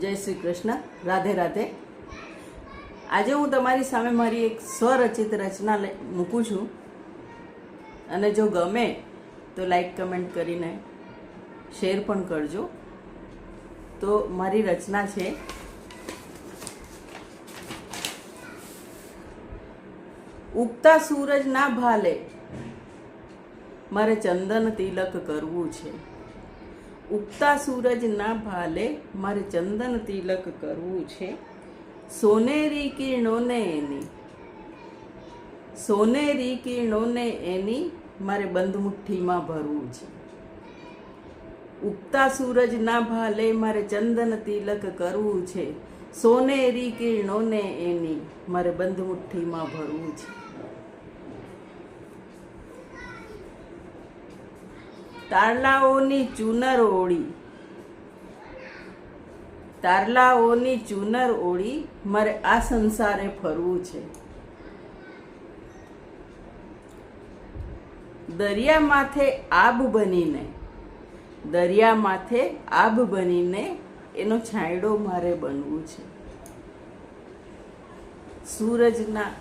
જય શ્રી કૃષ્ણ, રાધે રાધે. આજે હું તમારી સામે મારી એક સ્વરચિત રચના મૂકું છું અને જો ગમે તો લાઈક કમેન્ટ કરીને શેર પણ કરજો. તો મારી રચના છે ઉગતા સૂરજ ના ભાલે મારે ચંદન તિલક કરવું છે. ઉગતા સૂરજ ના ભાલે મારે ચંદન તિલક કરવું છે. સોનેરી કિરણોને એની મારે બંધ મુઠ્ઠીમાં ભરવું છે. ઉગતા સૂરજ ના ભાલે મારે ચંદન તિલક કરવું છે. સોનેરી કિરણોને એની મારે બંધ મુઠ્ઠીમાં ભરવું છે. તારલાઓની ચૂનર ઓળી મારે આ સંસારે ફરવું છે. દરિયા માથે આબ બનીને એનો છાંયડો મારે બનવું છે. સૂરજના